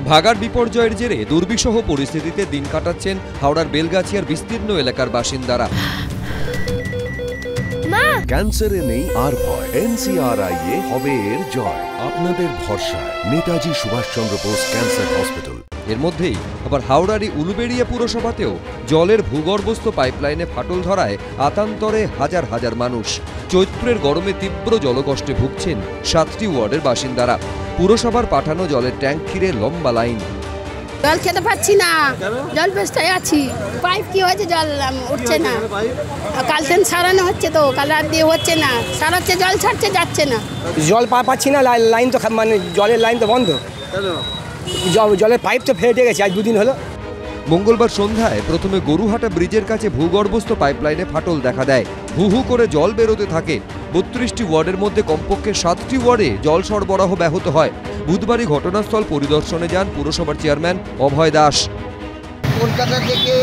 ভাগাড় বিপর্যয়ের জেরে দুর্বিষহ পরিস্থিতিতে দিন কাটাচ্ছেন হাওড়ার বেলগাছিয়ার বিস্তীর্ণ এলাকার বাসিন্দারা। ক্যান্সারে নেই আর ভয়, NCRI-এ হবে এর জয়। আপনাদের ভরসা নেতাজি সুভাষচন্দ্র বোস ক্যান্সার হসপিটাল। এর মধ্যেই আবার হাওড়ারই উলুবেড়িয়া পুরসভাতেও জলের ভূগর্ভস্থ পাইপলাইনে ফাটল ধরায় আতান্তরে হাজার হাজার মানুষ। চৈত্রের গরমে তীব্র জলকষ্টে ভুগছেন 7টি ওয়ার্ডের বাসিন্দারা। পুরসভার পাঠানো জলের ট্যাঙ্ক ঘিরে লম্বা লাইন। জল খেতে পাচ্ছি না, জল পেস্টায় আছি। পাইপ কি হয়েছে, জল উঠছে না। কাল থেকে সারানো হচ্ছে, তো কাল রাত দিয়ে হচ্ছে না, সারাচ্ছে, জল ছাড়ছে, যাচ্ছে না। জল পাচ্ছি না, লাইন তো মানে জলের লাইন তো বন্ধ, জলের পাইপ তো ফেটে গেছে, আজ 2 দিন হলো। মঙ্গলবার সন্ধ্যায় প্রথমে গরুহাটা ব্রিজের কাছে ভূগর্ভস্থ পাইপলাইনে ফাটল দেখা দেয়। হু হু করে জল বেরোতে থাকে। 32টি ওয়ার্ডের মধ্যে কমপক্ষে 7টি ওয়ার্ডে জল সরবরাহ ব্যাহত হয়। বুধবারই ঘটনাস্থল পরিদর্শনে যান পুরসভার চেয়ারম্যান অভয় দাস। কলকাতা থেকে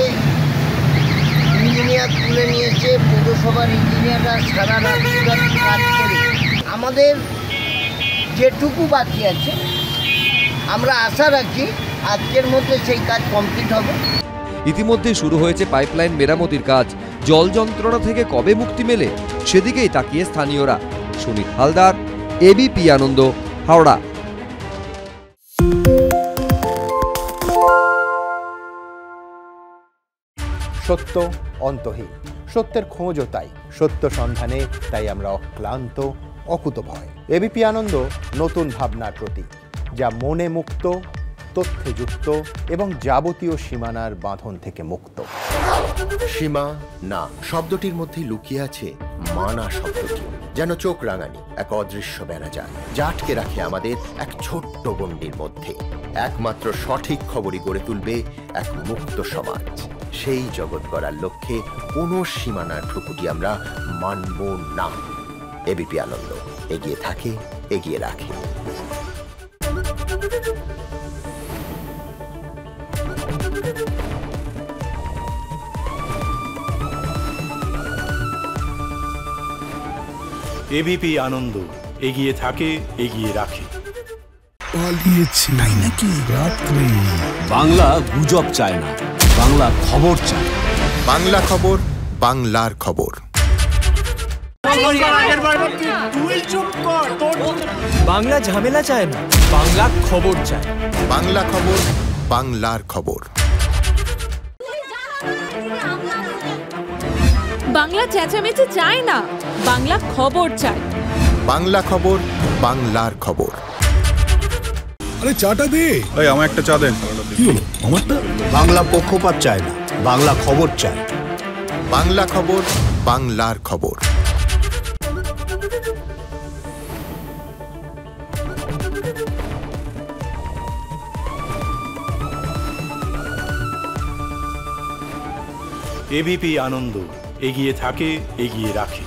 ইঞ্জিনিয়ার তুলে নিয়েছে, পৌরসভার ইঞ্জিনিয়াররা সারা রাত কাজ করে আমাদের যেটুকু বাকি আছে আমরা আশা রাখি আজকের মধ্যে সেই কাজ কমপ্লিট হবে। ইতিমধ্যে শুরু হয়েছে পাইপলাইন মেরামতির কাজ। জল যন্ত্রণা থেকে কবে মুক্তি মেলে সেদিকেই তাকিয়ে স্থানীয়রা। সুনীল হালদার, এবিপি আনন্দ, হাওড়া। সত্য অন্তহীন, সত্যের খোঁজও তাই, সত্য সন্ধানে তাই আমরা অক্লান্ত, অকুতভয়। এবিপি আনন্দ নতুন ভাবনার প্রতীক, যা মনে মুক্ত, তথ্যে যুক্ত এবং যাবতীয় সীমানার বাঁধন থেকে মুক্ত। সীমা না শব্দটির মধ্যে লুকিয়ে আছে মানা শব্দটি, যেন চোখ রাঙানি এক অদৃশ্য বেড়াজাল, যা আটকে রাখে আমাদের এক ছোট্ট গণ্ডির মধ্যে। একমাত্র সঠিক খবরই গড়ে তুলবে এক মুক্ত সমাজ। সেই জগৎ গড়ার লক্ষ্যে কোনো সীমানার ঠুকুটি আমরা মানব না। এবিপি আনন্দ এগিয়ে থাকে, এগিয়ে রাখে। এবিপি আনন্দ এগিয়ে থাকে, এগিয়ে রাখে। পালিয়েছে তাই নাকি? রাত্রি বাংলা গুজব চায় না, বাংলা খবর চায়। বাংলা খবর, বাংলার খবর। বাংলা ঝামেলা চায় না, বাংলা খবর চায়। বাংলা খবর, বাংলার খবর। বাংলা চেঁচামেচি চায় না, বাংলা খবর চায়। বাংলা খবর, বাংলার খবর। আরে চাটা দে। এই আমার একটা চা দেন। কি হলো আমারটা? বাংলা পক্ষপাত চায় না, বাংলা খবর চায়। বাংলা খবর, বাংলার খবর। এবিপি আনন্দ এগিয়ে থাকে, এগিয়ে রাখে।